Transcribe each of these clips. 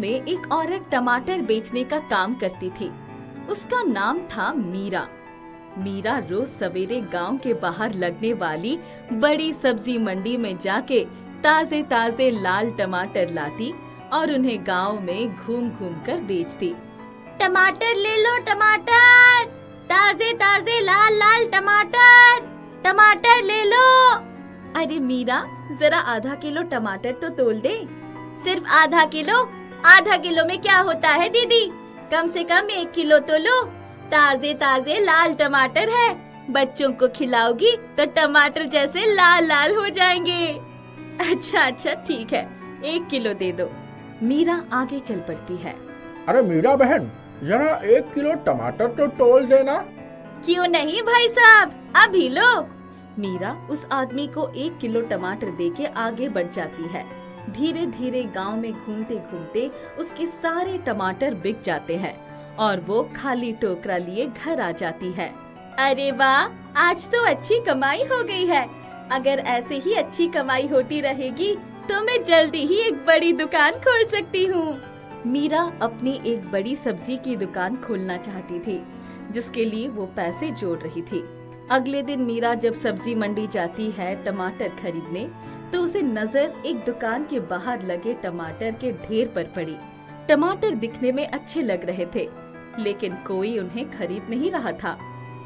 में एक औरत टमाटर बेचने का काम करती थी। उसका नाम था मीरा। मीरा रोज सवेरे गांव के बाहर लगने वाली बड़ी सब्जी मंडी में जाके ताजे ताजे लाल टमाटर लाती और उन्हें गांव में घूम घूम कर बेचती। टमाटर ले लो, टमाटर, ताजे ताजे लाल लाल टमाटर, टमाटर ले लो। अरे मीरा, जरा आधा किलो टमाटर तो तोल दे। सिर्फ आधा किलो? आधा किलो में क्या होता है दीदी, कम से कम 1 किलो तो लो। ताजे ताजे लाल टमाटर है, बच्चों को खिलाओगी तो टमाटर जैसे लाल लाल हो जाएंगे। अच्छा ठीक है, 1 किलो दे दो। मीरा आगे चल पड़ती है। अरे मीरा बहन, जरा 1 किलो टमाटर तो तोल देना। क्यों नहीं भाई साहब, अभी लो। मीरा उस आदमी को 1 किलो टमाटर देके आगे बढ़ जाती है। धीरे धीरे गांव में घूमते घूमते उसके सारे टमाटर बिक जाते हैं और वो खाली टोकरा लिए घर आ जाती है। अरे वाह, आज तो अच्छी कमाई हो गई है। अगर ऐसे ही अच्छी कमाई होती रहेगी तो मैं जल्दी ही एक बड़ी दुकान खोल सकती हूँ। मीरा अपनी एक बड़ी सब्जी की दुकान खोलना चाहती थी, जिसके लिए वो पैसे जोड़ रही थी। अगले दिन मीरा जब सब्जी मंडी जाती है टमाटर खरीदने, तो उसे नजर एक दुकान के बाहर लगे टमाटर के ढेर पर पड़ी। टमाटर दिखने में अच्छे लग रहे थे, लेकिन कोई उन्हें खरीद नहीं रहा था।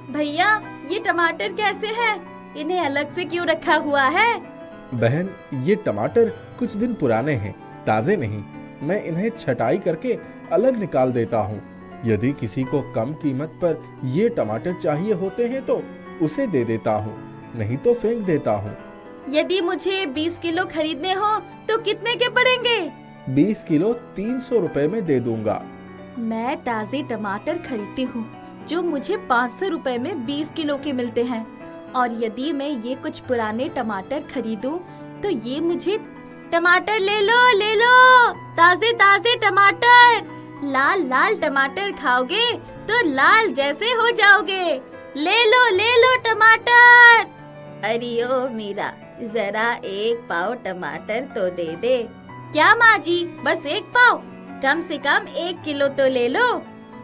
भैया, ये टमाटर कैसे हैं? इन्हें अलग से क्यों रखा हुआ है? बहन, ये टमाटर कुछ दिन पुराने हैं, ताजे नहीं। मैं इन्हें छटाई करके अलग निकाल देता हूँ। यदि किसी को कम कीमत पर ये टमाटर चाहिए होते हैं तो उसे दे देता हूँ, नहीं तो फेंक देता हूँ। यदि मुझे 20 किलो खरीदने हो तो कितने के पड़ेंगे? 20 किलो 300 रुपए में दे दूंगा। मैं ताजे टमाटर खरीदती हूँ जो मुझे 500 रुपए में 20 किलो के मिलते हैं, और यदि मैं ये कुछ पुराने टमाटर खरीदूं तो ये मुझे टमाटर ले लो, ताजे ताजे टमाटर, लाल लाल टमाटर खाओगे तो लाल जैसे हो जाओगे। ले लो टमाटर। अरे ओ मीरा, जरा 1 पाव टमाटर तो दे दे। क्या माँ जी, बस 1 पाव? कम से कम 1 किलो तो ले लो।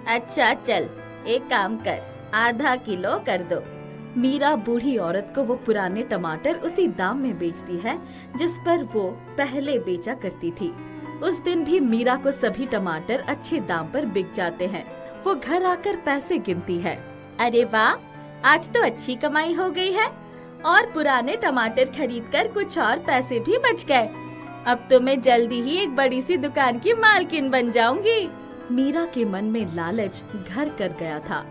अच्छा चल, एक काम कर, आधा किलो कर दो। मीरा बूढ़ी औरत को वो पुराने टमाटर उसी दाम में बेचती है जिस पर वो पहले बेचा करती थी। उस दिन भी मीरा को सभी टमाटर अच्छे दाम पर बिक जाते हैं। वो घर आकर पैसे गिनती है। अरे वाह, आज तो अच्छी कमाई हो गई है और पुराने टमाटर खरीदकर कुछ और पैसे भी बच गए। अब तो मैं जल्दी ही एक बड़ी सी दुकान की मालकिन बन जाऊंगी। मीरा के मन में लालच घर कर गया था।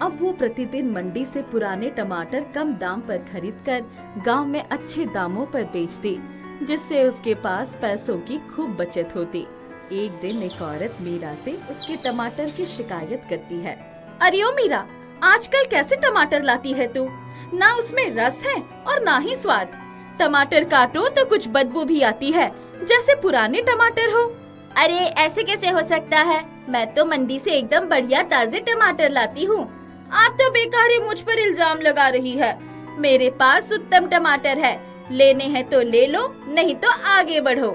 अब वो प्रतिदिन मंडी से पुराने टमाटर कम दाम पर खरीदकर गांव में अच्छे दामों पर बेचती, जिससे उसके पास पैसों की खूब बचत होती। एक दिन एक औरत मीरा से उसके टमाटर की शिकायत करती है। अरे ओ मीरा, आजकल कैसे टमाटर लाती है तू? ना उसमें रस है और ना ही स्वाद। टमाटर काटो तो कुछ बदबू भी आती है, जैसे पुराने टमाटर हो। अरे ऐसे कैसे हो सकता है? मैं तो मंडी से एकदम बढ़िया ताजे टमाटर लाती हूँ। आप तो बेकार ही मुझ पर इल्जाम लगा रही है। मेरे पास उत्तम टमाटर है, लेने हैं तो ले लो, नहीं तो आगे बढ़ो।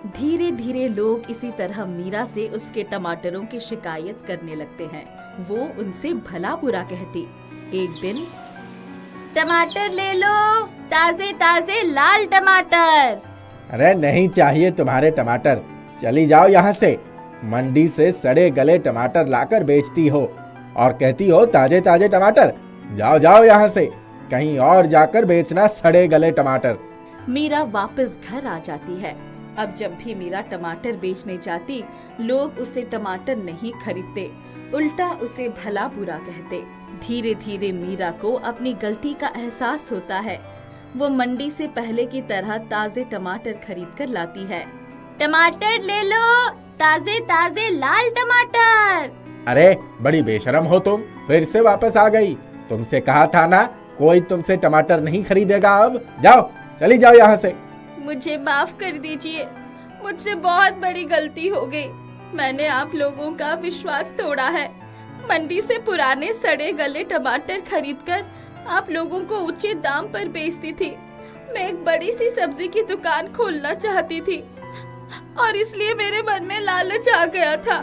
धीरे धीरे लोग इसी तरह मीरा से उसके टमाटरों की शिकायत करने लगते हैं। वो उनसे भला बुरा कहती। एक दिन, टमाटर ले लो, ताजे ताजे लाल टमाटर। अरे नहीं चाहिए तुम्हारे टमाटर, चली जाओ यहाँ से। मंडी से सड़े गले टमाटर लाकर बेचती हो और कहती हो ताजे ताजे टमाटर। जाओ यहाँ से, कहीं और जाकर बेचना सड़े गले टमाटर। मीरा वापस घर आ जाती है। अब जब भी मीरा टमाटर बेचने जाती, लोग उसे टमाटर नहीं खरीदते, उल्टा उसे भला बुरा कहते। धीरे धीरे मीरा को अपनी गलती का एहसास होता है। वो मंडी से पहले की तरह ताजे टमाटर खरीद कर लाती है। टमाटर ले लो, ताजे ताजे लाल टमाटर। अरे बड़ी बेशरम हो तुम, फिर से वापस आ गई। तुमसे कहा था ना, कोई तुमसे टमाटर नहीं खरीदेगा। अब जाओ, चली जाओ यहाँ से। मुझे माफ कर दीजिए, मुझसे बहुत बड़ी गलती हो गई। मैंने आप लोगों का विश्वास तोड़ा है। मंडी से पुराने सड़े गले टमाटर खरीदकर आप लोगों को उचित दाम पर बेचती थी। मैं एक बड़ी सी सब्जी की दुकान खोलना चाहती थी। और इसलिए मेरे मन में लालच आ गया था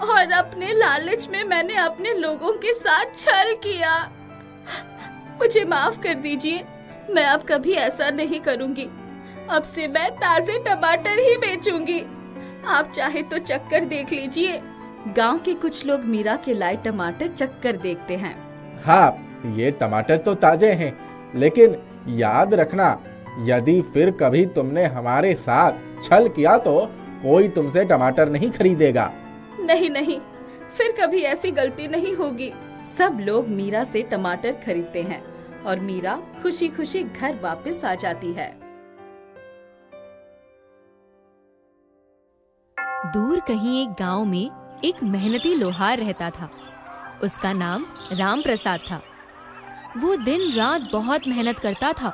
और अपने लालच में मैंने अपने लोगों के साथ छल किया। मुझे माफ कर दीजिए, मैं अब कभी ऐसा नहीं करूंगी। अब से मैं ताजे टमाटर ही बेचूंगी। आप चाहे तो चक्कर देख लीजिए। गांव के कुछ लोग मीरा के लाए टमाटर चक्कर देखते हैं। हाँ, ये टमाटर तो ताजे हैं, लेकिन याद रखना, यदि फिर कभी तुमने हमारे साथ छल किया तो कोई तुमसे टमाटर नहीं खरीदेगा। नहीं नहीं, फिर कभी ऐसी गलती नहीं होगी। सब लोग मीरा से टमाटर खरीदते हैं और मीरा खुशी खुशी घर वापस आ जाती है। दूर कहीं एक गांव में एक मेहनती लोहार रहता था। उसका नाम राम प्रसाद था। वो दिन रात बहुत मेहनत करता था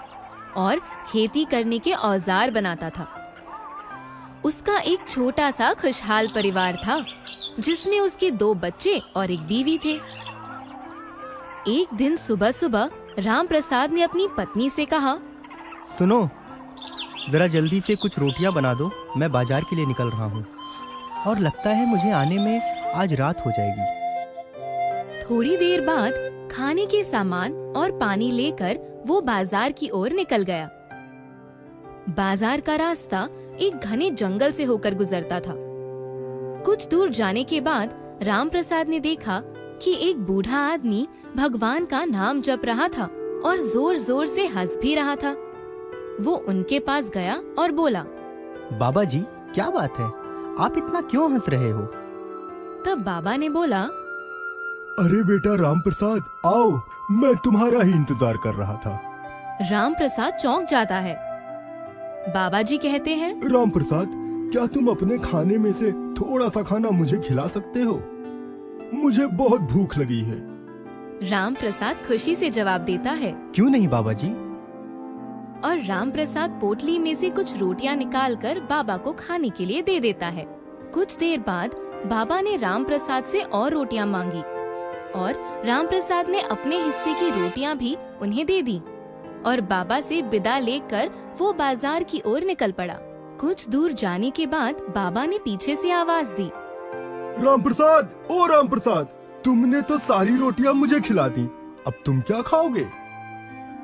और खेती करने के औजार बनाता था। उसका एक छोटा सा खुशहाल परिवार था, जिसमें उसके 2 बच्चे और एक बीवी थे। एक दिन सुबह सुबह राम प्रसाद ने अपनी पत्नी से कहा, सुनो, जरा जल्दी से कुछ रोटियां बना दो, मैं बाजार के लिए निकल रहा हूँ और लगता है मुझे आने में आज रात हो जाएगी। थोड़ी देर बाद खाने के सामान और पानी लेकर वो बाजार की ओर निकल गया। बाजार का रास्ता एक घने जंगल से होकर गुजरता था। कुछ दूर जाने के बाद राम प्रसाद ने देखा कि एक बूढ़ा आदमी भगवान का नाम जप रहा था और जोर जोर से हंस भी रहा था। वो उनके पास गया और बोला, बाबा जी, क्या बात है, आप इतना क्यों हंस रहे हो? तब बाबा ने बोला, अरे बेटा राम प्रसाद, आओ, मैं तुम्हारा ही इंतजार कर रहा था। राम प्रसाद चौंक जाता है। बाबा जी कहते हैं, राम प्रसाद, क्या तुम अपने खाने में से थोड़ा सा खाना मुझे खिला सकते हो? मुझे बहुत भूख लगी है। राम प्रसाद खुशी से जवाब देता है, क्यों नहीं बाबा जी। और राम प्रसाद पोटली में से कुछ रोटियां निकालकर बाबा को खाने के लिए दे देता है। कुछ देर बाद बाबा ने राम प्रसाद से और रोटियां मांगी और राम प्रसाद ने अपने हिस्से की रोटियां भी उन्हें दे दी और बाबा से विदा लेकर वो बाजार की ओर निकल पड़ा। कुछ दूर जाने के बाद बाबा ने पीछे से आवाज दी, राम प्रसाद, ओ राम प्रसाद, तुमने तो सारी रोटियां मुझे खिला दी, अब तुम क्या खाओगे?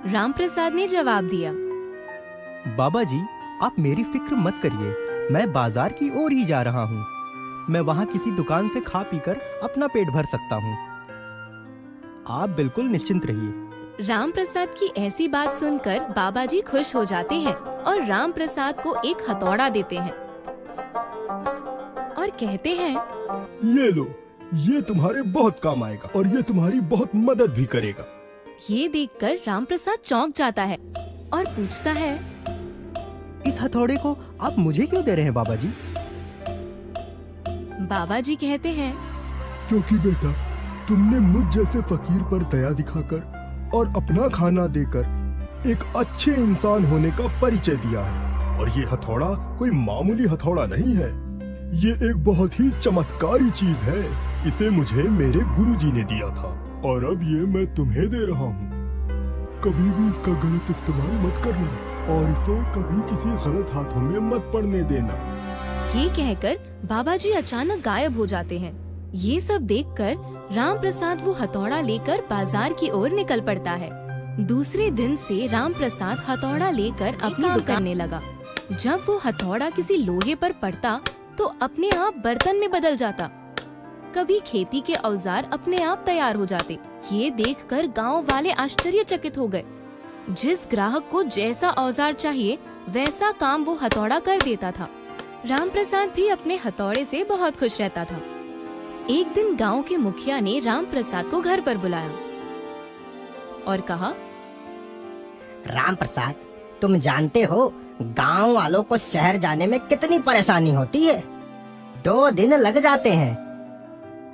राम प्रसाद ने जवाब दिया, बाबा जी, आप मेरी फिक्र मत करिए, मैं बाजार की ओर ही जा रहा हूँ। मैं वहाँ किसी दुकान से खा पीकर अपना पेट भर सकता हूँ। आप बिल्कुल निश्चिंत रहिए। राम प्रसाद की ऐसी बात सुनकर बाबा जी खुश हो जाते हैं और राम प्रसाद को एक हथौड़ा देते हैं और कहते हैं, ये लो, ये तुम्हारे बहुत काम आएगा और ये तुम्हारी बहुत मदद भी करेगा। ये देखकर राम प्रसाद चौंक जाता है और पूछता है, इस हथौड़े को आप मुझे क्यों दे रहे हैं बाबा जी? बाबा जी कहते हैं, क्योंकि बेटा, तुमने मुझ जैसे फकीर पर दया दिखाकर और अपना खाना देकर एक अच्छे इंसान होने का परिचय दिया है। और ये हथौड़ा कोई मामूली हथौड़ा नहीं है, ये एक बहुत ही चमत्कारी चीज है। इसे मुझे मेरे गुरुजी ने दिया था और अब ये मैं तुम्हें दे रहा हूँ। कभी भी इसका गलत इस्तेमाल मत करना और इसे कभी किसी गलत हाथों में मत पड़ने देना। ये कहकर बाबा जी अचानक गायब हो जाते हैं। ये सब देखकर राम प्रसाद वो हथौड़ा लेकर बाजार की ओर निकल पड़ता है। दूसरे दिन से राम प्रसाद हथौड़ा लेकर अपनी दुकान करने लगा। जब वो हथौड़ा किसी लोहे पर पड़ता तो अपने आप बर्तन में बदल जाता। कभी खेती के औजार अपने आप तैयार हो जाते। ये देखकर गांव वाले आश्चर्यचकित हो गए। जिस ग्राहक को जैसा औजार चाहिए वैसा काम वो हथौड़ा कर देता था। राम प्रसाद भी अपने हथौड़े से बहुत खुश रहता था। एक दिन गांव के मुखिया ने राम प्रसाद को घर पर बुलाया और कहा, राम प्रसाद, तुम जानते हो गांव वालों को शहर जाने में कितनी परेशानी होती है। 2 दिन लग जाते हैं।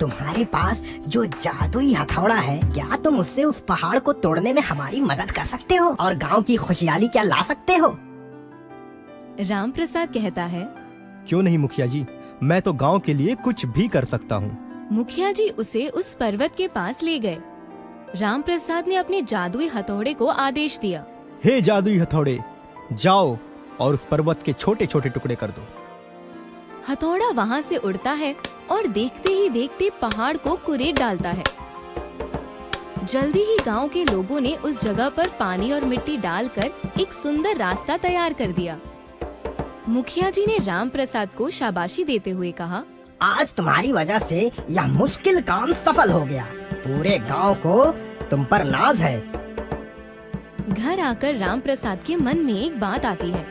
तुम्हारे पास जो जादुई हथौड़ा है, क्या तुम उससे उस पहाड़ को तोड़ने में हमारी मदद कर सकते हो और गांव की खुशहाली क्या ला सकते हो? राम प्रसाद कहता है, क्यों नहीं मुखिया जी, मैं तो गांव के लिए कुछ भी कर सकता हूँ। मुखिया जी उसे उस पर्वत के पास ले गए। राम प्रसाद ने अपने जादुई हथौड़े को आदेश दिया, हे जादुई हथौड़े, जाओ और उस पर्वत के छोटे छोटे टुकड़े कर दो। हथौड़ा वहाँ से उड़ता है और देखते ही देखते पहाड़ को कुरेद डालता है। जल्दी ही गांव के लोगों ने उस जगह पर पानी और मिट्टी डालकर एक सुंदर रास्ता तैयार कर दिया। मुखिया जी ने राम प्रसाद को शाबाशी देते हुए कहा, आज तुम्हारी वजह से यह मुश्किल काम सफल हो गया। पूरे गांव को तुम पर नाज है। घर आकर राम प्रसाद के मन में एक बात आती है।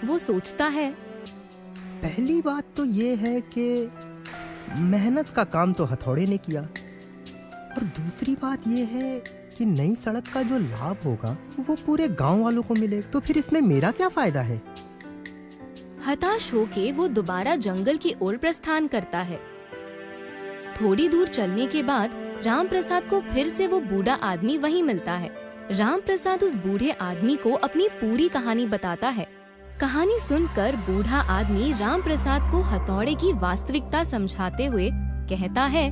वो सोचता है, पहली बात तो ये है कि मेहनत का काम तो हथौड़े ने किया, और दूसरी बात ये है कि नई सड़क का जो लाभ होगा वो पूरे गांव वालों को मिले, तो फिर इसमें मेरा क्या फायदा है। हताश होके वो दोबारा जंगल की ओर प्रस्थान करता है। थोड़ी दूर चलने के बाद राम प्रसाद को फिर से वो बूढ़ा आदमी वहीं मिलता है। राम प्रसाद उस बूढ़े आदमी को अपनी पूरी कहानी बताता है। कहानी सुनकर बूढ़ा आदमी राम प्रसाद को हथौड़े की वास्तविकता समझाते हुए कहता है,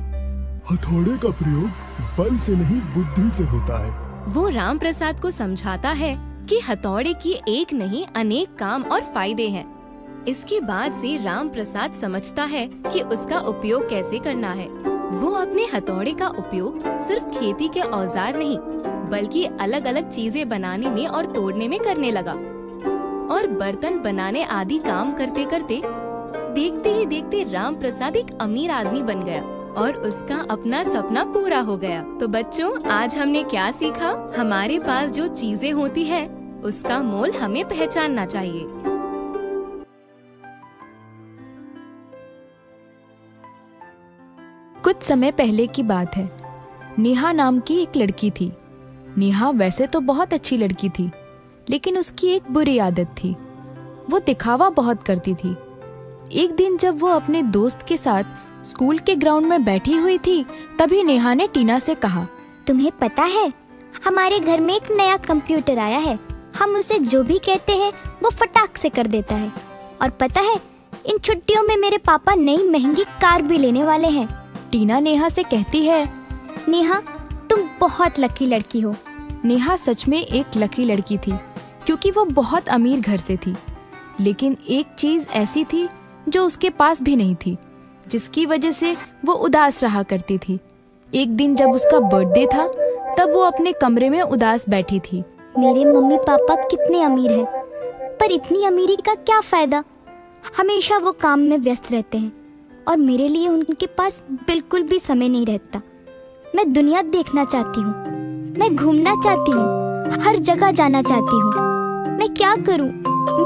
हथौड़े का प्रयोग बल से नहीं बुद्धि से होता है। वो राम प्रसाद को समझाता है कि हथौड़े की एक नहीं अनेक काम और फायदे हैं। इसके बाद से राम प्रसाद समझता है कि उसका उपयोग कैसे करना है। वो अपने हथौड़े का उपयोग सिर्फ खेती के औजार नहीं बल्कि अलग अलग चीजें बनाने में और तोड़ने में करने लगा, और बर्तन बनाने आदि काम करते करते देखते ही देखते राम प्रसाद एक अमीर आदमी बन गया और उसका अपना सपना पूरा हो गया। तो बच्चों, आज हमने क्या सीखा? हमारे पास जो चीजें होती है उसका मोल हमें पहचानना चाहिए। कुछ समय पहले की बात है। नेहा नाम की एक लड़की थी। नेहा वैसे तो बहुत अच्छी लड़की थी, लेकिन उसकी एक बुरी आदत थी। वो दिखावा बहुत करती थी। एक दिन जब वो अपने दोस्त के साथ स्कूल के ग्राउंड में बैठी हुई थी, तभी नेहा ने टीना से कहा, तुम्हें पता है, हमारे घर में एक नया कंप्यूटर आया है। हम उसे जो भी कहते हैं वो फटाक से कर देता है। और पता है, इन छुट्टियों में मेरे पापा नई महंगी कार भी लेने वाले हैं। टीना नेहा से कहती है, नेहा, तुम बहुत लकी लड़की हो। नेहा सच में एक लकी लड़की थी, क्योंकि वो बहुत अमीर घर से थी। लेकिन एक चीज ऐसी थी जो उसके पास भी नहीं थी, जिसकी वजह से वो उदास रहा करती थी। एक दिन जब उसका बर्थडे था, तब वो अपने कमरे में उदास बैठी थी। मेरे मम्मी पापा कितने अमीर हैं, पर इतनी अमीरी का क्या फायदा। हमेशा वो काम में व्यस्त रहते हैं और मेरे लिए उनके पास बिल्कुल भी समय नहीं रहता। मैं दुनिया देखना चाहती हूँ, मैं घूमना चाहती हूँ, हर जगह जाना चाहती हूँ। मैं क्या करूँ?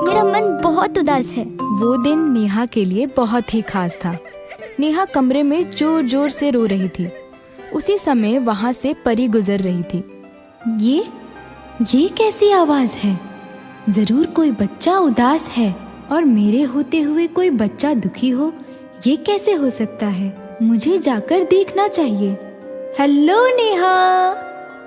मेरा मन बहुत उदास है। वो दिन नेहा के लिए बहुत ही खास था। नेहा कमरे में जोर जोर से रो रही थी। उसी समय वहाँ से परी गुजर रही थी। ये कैसी आवाज है? जरूर कोई बच्चा उदास है और मेरे होते हुए कोई बच्चा दुखी हो। ये कैसे हो सकता है? मुझे जाकर देखना चाहिए। हेलो नेहा।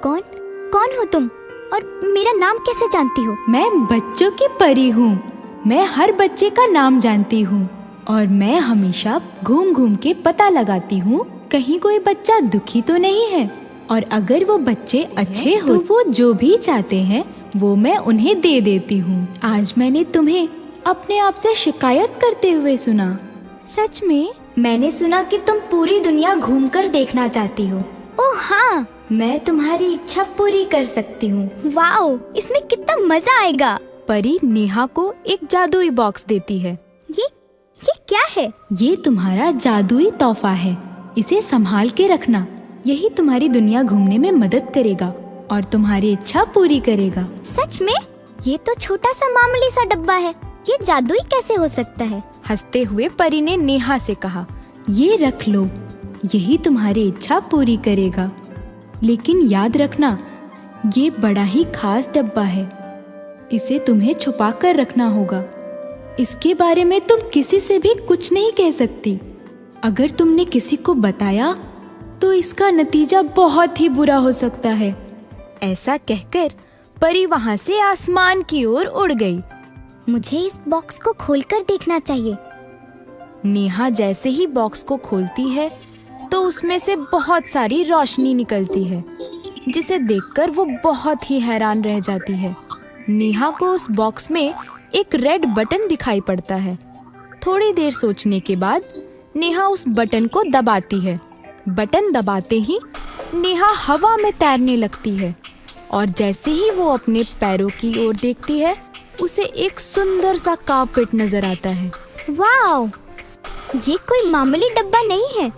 कौन हो तुम और मेरा नाम कैसे जानती हो? मैं बच्चों की परी हूँ। मैं हर बच्चे का नाम जानती हूँ और मैं हमेशा घूम घूम के पता लगाती हूँ कहीं कोई बच्चा दुखी तो नहीं है, और अगर वो बच्चे अच्छे हो तो वो जो भी चाहते हैं वो मैं उन्हें दे देती हूँ। आज मैंने तुम्हें अपने आप से शिकायत करते हुए सुना। सच में? मैंने सुना कि तुम पूरी दुनिया घूमकर देखना चाहती हो। ओह हाँ, मैं तुम्हारी इच्छा पूरी कर सकती हूँ। वाओ, इसमें कितना मजा आएगा। परी नेहा को एक जादुई बॉक्स देती है। ये क्या है? ये तुम्हारा जादुई तोहफा है। इसे संभाल के रखना। यही तुम्हारी दुनिया घूमने में मदद करेगा और तुम्हारी इच्छा पूरी करेगा। सच में? ये तो छोटा सा मामूली सा डब्बा है। ये जादुई कैसे हो सकता है? हंसते हुए परी ने नेहा से कहा, ये रख लो, यही तुम्हारी इच्छा पूरी करेगा। लेकिन याद रखना, ये बड़ा ही खास डब्बा है। इसे तुम्हें छुपा कर रखना होगा। इसके बारे में तुम किसी से भी कुछ नहीं कह सकती। अगर तुमने किसी को बताया तो इसका नतीजा बहुत ही बुरा हो सकता है। ऐसा कहकर परी वहां से आसमान की ओर उड़ गई। मुझे इस बॉक्स को खोलकर देखना चाहिए। नेहा जैसे ही बॉक्स को खोलती है तो उसमें से बहुत सारी रोशनी निकलती है, जिसे देखकर वो बहुत ही हैरान रह जाती है। नेहा को उस बॉक्स में एक रेड बटन दिखाई पड़ता है। थोड़ी देर सोचने के बाद नेहा उस बटन को दबाती है। बटन दबाते ही नेहा हवा में तैरने लगती है और जैसे ही वो अपने पैरों की ओर देखती है उसे एक सुंदर सा कारपेट नजर आता है। वाओ, ये कोई मामूली डब्बा नहीं है,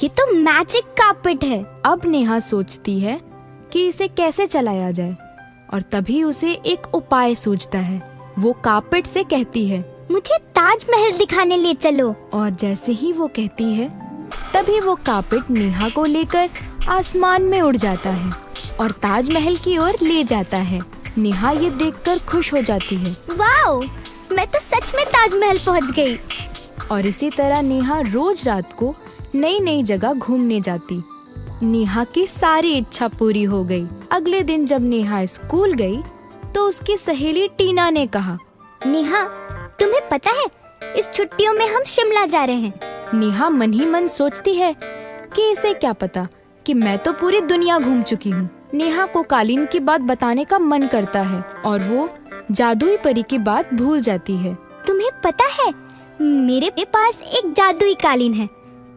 ये तो मैजिक कारपेट है। अब नेहा सोचती है कि इसे कैसे चलाया जाए और तभी उसे एक उपाय सूझता है। वो कारपेट से कहती है, मुझे ताजमहल दिखाने ले चलो। और जैसे ही वो कहती है तभी वो कारपेट नेहा को लेकर आसमान में उड़ जाता है और ताजमहल की ओर ले जाता है। नेहा ये देखकर खुश हो जाती है। वाओ, मैं तो सच में ताजमहल पहुंच गई। और इसी तरह नेहा रोज रात को नई नई जगह घूमने जाती। नेहा की सारी इच्छा पूरी हो गई। अगले दिन जब नेहा स्कूल गई तो उसकी सहेली टीना ने कहा, नेहा, तुम्हें पता है इस छुट्टियों में हम शिमला जा रहे हैं। नेहा मन ही मन सोचती है कि इसे क्या पता कि मैं तो पूरी दुनिया घूम चुकी हूँ। नेहा को कालीन की बात बताने का मन करता है और वो जादुई परी की बात भूल जाती है। तुम्हें पता है मेरे पास एक जादुई कालीन है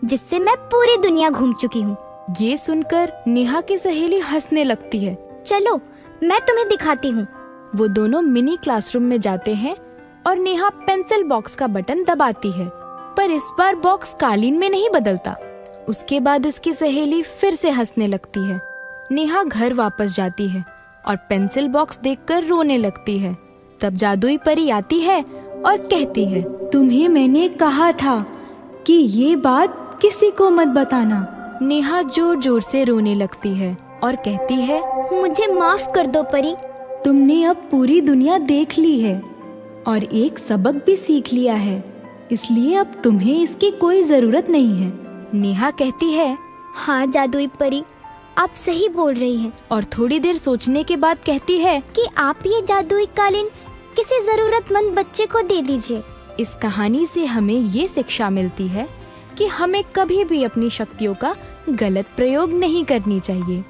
जिससे मैं पूरी दुनिया घूम चुकी हूँ। ये सुनकर नेहा की सहेली हंसने लगती है। चलो मैं तुम्हें दिखाती हूँ। वो दोनों मिनी क्लासरूम में जाते हैं और नेहा पेंसिल बॉक्स का बटन दबाती है, पर इस बार बॉक्स कालीन में नहीं बदलता। उसके बाद उसकी सहेली फिर से हंसने लगती है। नेहा घर वापस जाती है और पेंसिल बॉक्स देखकर रोने लगती है। तब जादुई परी आती है और कहती है, तुम्हें मैंने कहा था कि ये बात किसी को मत बताना। नेहा जोर जोर से रोने लगती है और कहती है, मुझे माफ कर दो परी। तुमने अब पूरी दुनिया देख ली है और एक सबक भी सीख लिया है, इसलिए अब तुम्हें इसकी कोई जरूरत नहीं है। नेहा कहती है, हाँ जादुई परी, आप सही बोल रही हैं। और थोड़ी देर सोचने के बाद कहती है कि आप ये जादुई कालीन किसी जरूरतमंद बच्चे को दे दीजिए। इस कहानी से हमें ये शिक्षा मिलती है कि हमें कभी भी अपनी शक्तियों का गलत प्रयोग नहीं करनी चाहिए।